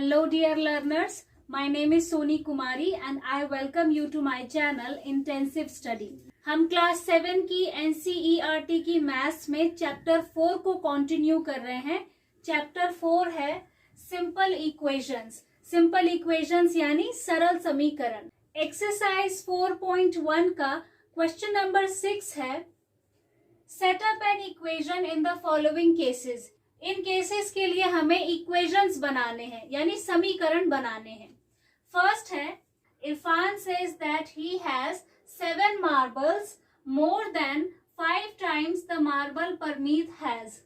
Hello dear learners, my name is Soni Kumari and I welcome you to my channel Intensive Study. हम class 7 की NCERT की maths में chapter 4 को continue कर रहे हैं। चैप्टर 4 है सिंपल इक्वेशंस। सिंपल इक्वेशंस यानी सरल समीकरण। एक्सरसाइज 4.1 का क्वेश्चन नंबर 6 है, set up an equation in the following cases. In cases के लिए हमें इक्वेशंस बनाने हैं यानी समीकरण बनाने हैं। फर्स्ट है, Irfan says that he has 7 marbles more than 5 times the marble Parmeet has.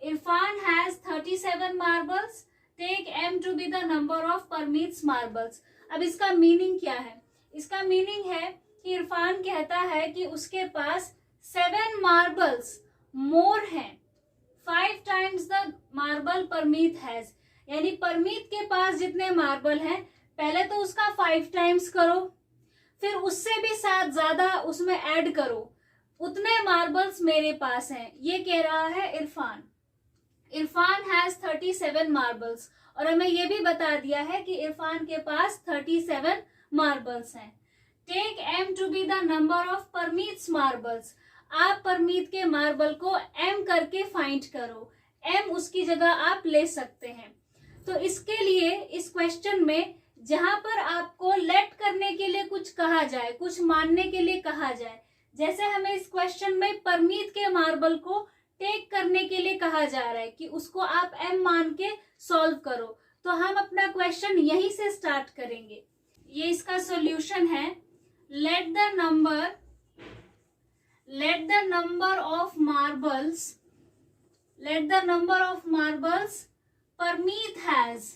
Irfan has 37 marbles. Take m to be the number of Parmeet's marbles. अब इसका मीनिंग क्या है? इसका मीनिंग है कि इरफान कहता है कि उसके पास 7 marbles more हैं 5 times the marble Parmeet has. यानी परमीत के पास जितने मार्बल हैं पहले तो उसका 5 टाइम्स करो, फिर उससे भी 7 ज्यादा उसमें ऐड करो, उतने मार्बल्स मेरे पास हैं। ये कह रहा है इरफान। इरफान हैज 37 मार्बल्स और हमें ये भी बता दिया है कि इरफान के पास 37 मार्बल्स हैं। Take m to be the number of Parmeet's marbles. आप परमीत के मार्बल को m करके फाइंड करो। m उसकी जगह आप ले सकते हैं। तो इसके लिए इस क्वेश्चन में जहां पर आपको लेट करने के लिए कुछ कहा जाए, कुछ मानने के लिए कहा जाए, जैसे हमें इस क्वेश्चन में परमीत के मार्बल को टेक करने के लिए कहा जा रहा है कि उसको आप m मान के सॉल्व करो, तो हम अपना क्वेश्चन यहीं से स्टार्ट करेंगे। ये इसका सॉल्यूशन है। Let the number of marbles Parmeet has.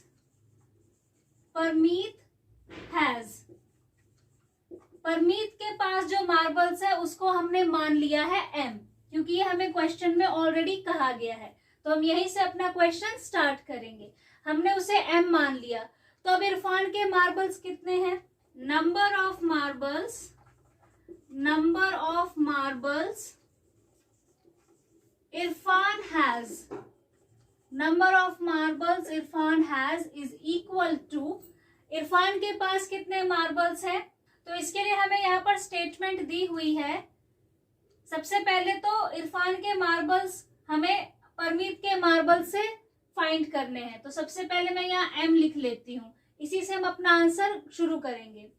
Parmeet के पास जो मार्बल्स है उसको हमने मान लिया है m, क्योंकि ये हमें क्वेश्चन में ऑलरेडी कहा गया है। तो हम यहीं से अपना क्वेश्चन स्टार्ट करेंगे। हमने उसे m मान लिया। तो अब इरफान के मार्बल्स कितने हैं? Number of marbles Irfan has is equal to, Irfan के पास कितने मार्बल्स हैं? तो इसके लिए हमें यहाँ पर स्टेटमेंट दी हुई है। सबसे पहले तो इरफान के मार्बल्स हमें परमीत के मार्बल से फाइंड करने हैं। तो सबसे पहले मैं यहाँ m लिख लेती हूँ, इसी से हम अपना आंसर शुरू करेंगे।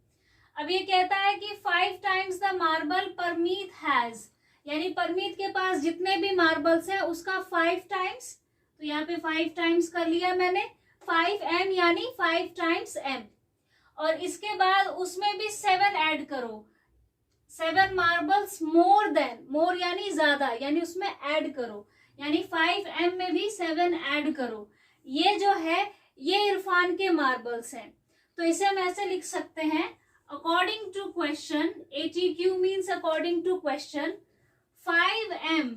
अब ये कहता है कि 5 times the marble Parmeet has, यानी परमीत के पास जितने भी मार्बल्स हैं उसका 5 टाइम्स। तो यहाँ पे 5 टाइम्स कर लिया मैंने, 5m यानी 5 टाइम्स m। और इसके बाद उसमें भी 7 ऐड करो, 7 मार्बल्स मोर यानी ज्यादा, यानी उसमें ऐड करो, यानी 5m में भी 7 ऐड करो। ये जो है ये इरफान के मार्बल्स हैं। तो इसे हम ऐसे लिख सकते हैं, according to question, ATQ means according to question, 5m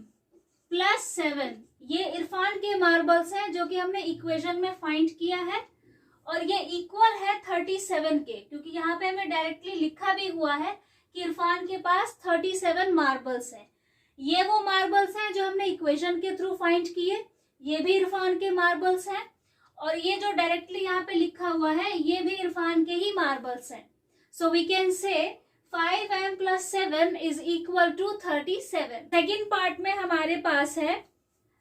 plus 7 ये इरफान के मार्बल्स हैं जो कि हमने इक्वेशन में फाइंड किया है, और ये इक्वल है 37 के, क्योंकि यहाँ पे हमें डायरेक्टली लिखा भी हुआ है कि इरफान के पास 37 मार्बल्स हैं। ये वो मार्बल्स हैं जो हमने इक्वेशन के थ्रू फाइंड किए, ये भी इरफान के मार्बल्स हैं, और ये जो डायरेक्टली यहाँ पे लिखा हुआ है ये भी इरफान के ही मार्बल्स हैं। सो वी कैन से 5m plus 7 is equal to 37। Second part में हमारे पास है,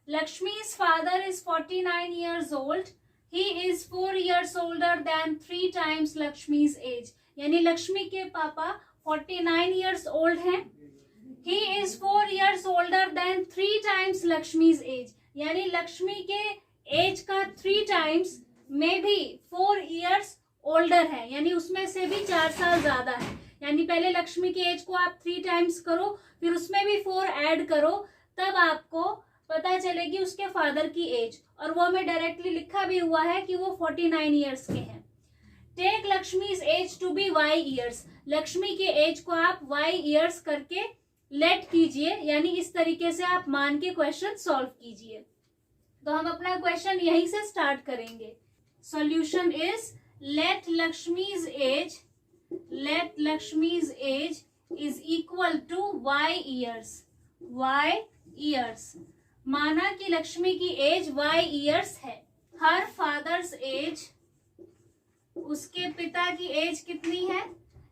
Lakshmi's father is 49 years old. He is 4 years older than 3 times Lakshmi's age. यानी लक्ष्मी के पापा 49 years old हैं। He is 4 years older than 3 times Lakshmi's age. यानी लक्ष्मी के एज का 3 टाइम्स में भी 4 years older है, यानी उसमें से भी 4 साल ज्यादा है। यानी पहले लक्ष्मी के एज को आप 3 टाइम्स करो, फिर उसमें भी 4 ऐड करो, तब आपको पता चलेगी उसके फादर की एज, और वो हमें डायरेक्टली लिखा भी हुआ है कि वो 49 ईयर्स के हैं। Take Lakshmi's age to be y years. Lakshmi के एज को आप y ईयर्स करके लेट कीजिए, यानी इस तरीके से आप मान के क्वेश्चन सॉल्व कीजिए। तो हम अपना क्वेश्चन यहीं से स्टार्ट करेंगे। Solution is let Lakshmi's age is equal to y years. माना कि लक्ष्मी की एज y ईयर्स है। हर फादर्स एज उसके पिता की एज कितनी है,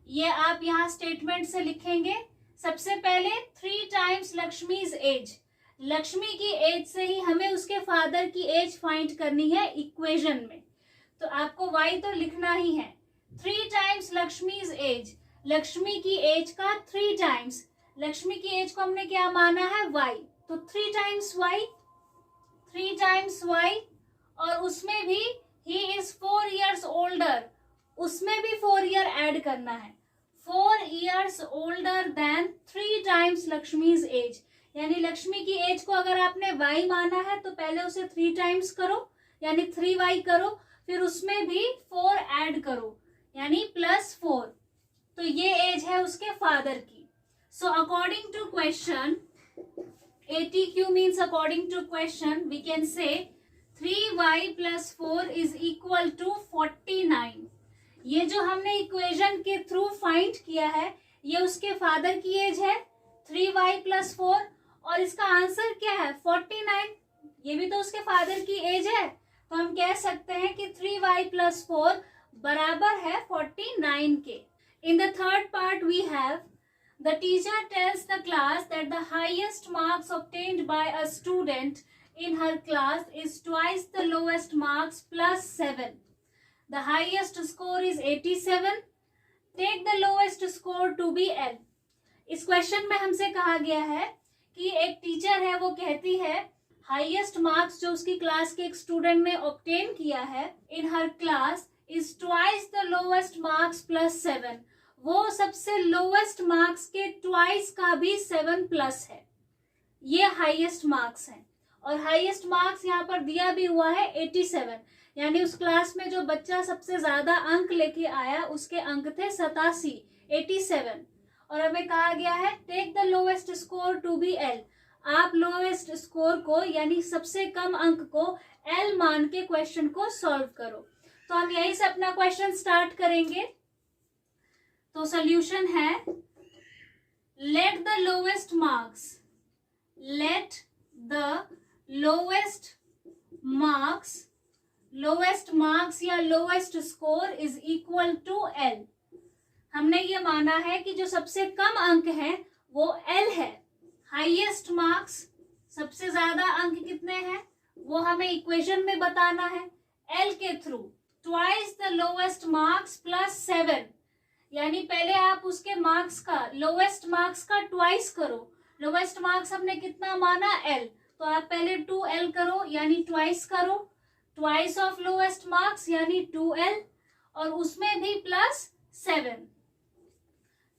ये आप यहाँ स्टेटमेंट से लिखेंगे। सबसे पहले 3 टाइम्स लक्ष्मीज एज, लक्ष्मी की एज से ही हमें उसके फादर की एज फाइंड करनी है इक्वेशन में। तो आपको y तो लिखना ही है। 3 टाइम्स लक्ष्मीज एज, लक्ष्मी की एज का 3 टाइम्स, लक्ष्मी की एज को हमने क्या माना है y, तो 3 टाइम्स y, 3 टाइम्स y, और उसमें भी ही इज 4 years older, उसमें भी 4 ईयर ऐड करना है। 4 years older than 3 times Lakshmi's age, यानी लक्ष्मी की एज को अगर आपने y माना है तो पहले उसे 3 टाइम्स करो यानी 3y करो, फिर उसमें भी 4 ऐड करो यानी +4, तो ये एज है उसके फादर की। So according to question, ATQ means according to question, we can say 3y + 4 is equal to 49। ये जो हमने इक्वेशन के थ्रू फाइंड किया है ये उसके फादर की एज है 3y + 4, और इसका आंसर क्या है 49, ये भी तो उसके फादर की एज है। तो हम कह सकते हैं कि 3y + 4 बराबर है 49 के। In the third part we have the teacher tells the class that the highest marks obtained by a student in her class is twice the lowest marks +7. The highest score is 87. Take the lowest score to be L. इस question में हमसे कहा गया है कि एक teacher है, वो कहती है हाईएस्ट मार्क्स जो उसकी क्लास के एक स्टूडेंट ने ऑब्टेन किया है in her class is twice the lowest marks +7, वो सबसे लोवेस्ट मार्क्स के ट्वाइस का भी 7+ है, ये हाईएस्ट मार्क्स है। और हाईएस्ट मार्क्स यहाँ पर दिया भी हुआ है 87, यानी उस क्लास में जो बच्चा सबसे ज्यादा अंक लेके आया उसके अंक थे 87। और हमें कहा गया है take the lowest score to be L, आप लोवेस्ट स्कोर को यानी सबसे कम अंक को L मान के क्वेश्चन को सॉल्व करो। तो हम यहीं से अपना क्वेश्चन स्टार्ट करेंगे। तो सॉल्यूशन है let the lowest marks, let the lowest marks या lowest score is equal to L। हमने ये माना है कि जो सबसे कम अंक है वो L है। हाईएस्ट मार्क्स, सबसे ज्यादा अंक कितने हैं वो हमें इक्वेशन में बताना है L के through. Twice the lowest marks +7, यानी पहले आप उसके मार्क्स का, लोवेस्ट मार्क्स का ट्वाइस करो। लोवेस्ट मार्क्स हमने कितना माना L, तो आप पहले 2L करो यानी ट्वाइस करो, ट्वाइस ऑफ लोवेस्ट मार्क्स यानी 2L, और उसमें भी +7,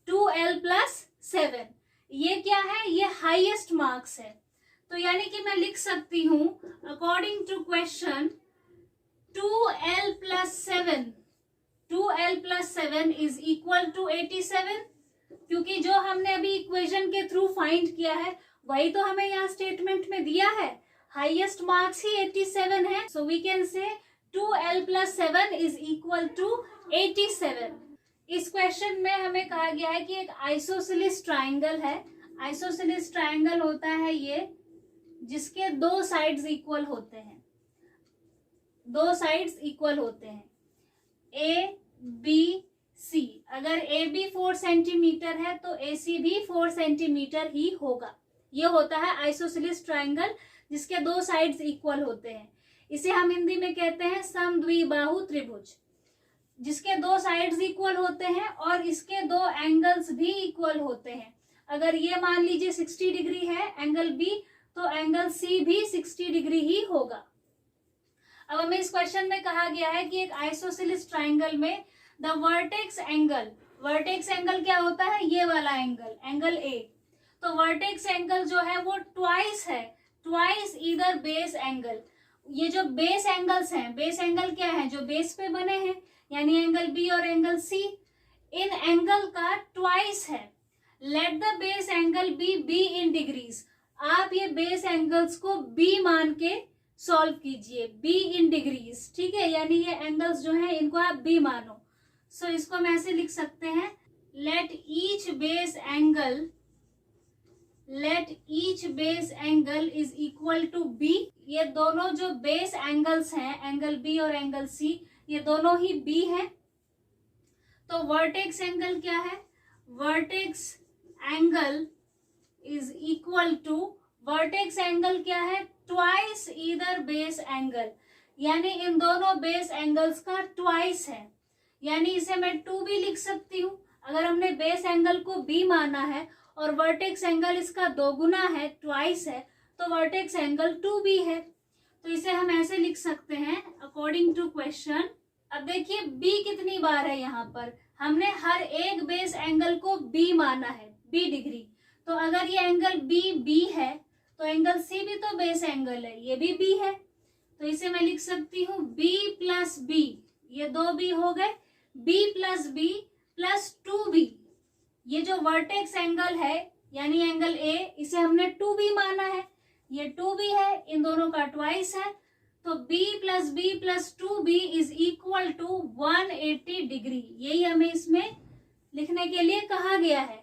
2L + 7, ये क्या है, ये हाईएस्ट मार्क्स है। तो यानी कि मैं लिख सकती हूं according to question 2L + 7 is equal to 87, क्योंकि जो हमने अभी इक्वेशन के थ्रू फाइंड किया है वही तो हमें यहाँ स्टेटमेंट में दिया है, हाईएस्ट मार्क्स ही 87 है। सो वी कैन से 2L + 7 इज इक्वल टू 87। इस क्वेश्चन में हमें कहा गया है कि एक आइसोसेलेस ट्राइंगल है। आइसोसेलेस ट्राइंगल होता है ये जिसके 2 साइड्स इक्वल होते हैं, 2 साइड्स इक्वल होते हैं ABC। अगर AB 4 सेंटीमीटर है तो AC भी 4 सेंटीमीटर ही होगा। ये होता है आइसोसेलेस ट्राइंगल जिसके 2 साइड्स इक्वल होते हैं। इसे हम हिंदी में कहते हैं समद्विबाहु त्रिभुज, जिसके 2 साइड्स इक्वल होते हैं और इसके 2 एंगल्स भी इक्वल होते हैं। अगर ये मान लीजिए 60 डिग्री है एंगल B, तो एंगल C भी 60 डिग्री ही होगा। अब हमें इस क्वेश्चन में कहा गया है कि एक आइसोसेलेस ट्राइंगल में द वर्टेक्स एंगल क्या होता है, ये वाला एंगल, एंगल A। तो वर्टेक्स एंगल जो है वो ट्वाइस है, ट्वाइस ईदर बेस एंगल। ये जो बेस एंगल्स हैं, बेस एंगल क्या है, जो बेस पे बने हैं, यानी एंगल B और एंगल C, इन एंगल का ट्वाइस है। Let the base angle be in degrees, आप ये बेस एंगल्स को B मान के सॉल्व कीजिए, B इन डिग्रीज, ठीक है, यानी ये एंगल्स जो हैं इनको आप B मानो। सो इसको हम ऐसे लिख सकते हैं let each base angle is equal to B। ये दोनों जो बेस एंगल्स हैं, एंगल B और एंगल C, ये दोनों ही B हैं। तो वर्टेक्स एंगल क्या है? Vertex angle is equal to, vertex angle क्या है? ट्वाइस ईदर बेस एंगल, यानी इन दोनों बेस एंगल्स का ट्वाइस है, यानी इसे मैं 2b लिख सकती हूँ। अगर हमने बेस एंगल को b माना है और वर्टेक्स एंगल इसका दोगुना है, ट्वाइस है, तो वर्टेक्स एंगल 2b है। तो इसे हम ऐसे लिख सकते हैं अकॉर्डिंग टू क्वेश्चन। अब देखिए b कितनी बार है, यहाँ पर हमने हर एक बेस एंगल को b माना है, b डिग्री। तो अगर ये एंगल b है तो एंगल c भी तो बेस एंगल है, ये भी b है। तो इसे मैं लिख सकती हूँ b प्लस b, ये 2b हो गए, b plus b plus 2b। ये जो वर्टेक्स एंगल है यानी एंगल a, इसे हमने 2b माना है, ये 2b है, इन दोनों का ट्वाइस है, तो b plus 2b is equal to 180 degree. यही हमें इसमें लिखने के लिए कहा गया है।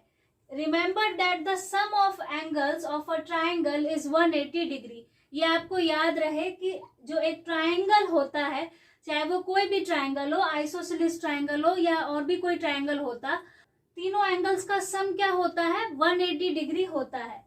Remember that the sum of angles of a triangle is 180 degree. ये आपको याद रहे कि जो एक ट्राइंगल होता है, चाहे वो कोई भी ट्राइंगल हो, आइसोसेलेस ट्राइंगल हो या और भी कोई ट्राइंगल होता, तीनों एंगल्स का सम क्या होता है? 180 डिग्री होता है।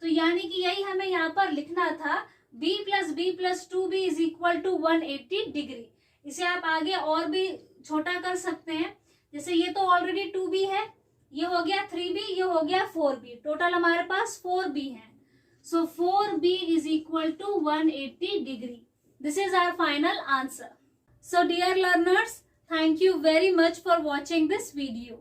तो यानी कि यही हमें यहाँ पर लिखना था, b plus 2b is equal to 180 degree. इसे आप आगे और भी छोटा कर सकते हैं, जैसे ये तो ऑलरेडी 2b है, ये हो गया 3b, ये हो गया 4b, टोटल हमारे पास 4b है। So 4b is equal to 180 degree. This is our final answer. So dear learners, thank you very much for watching this video.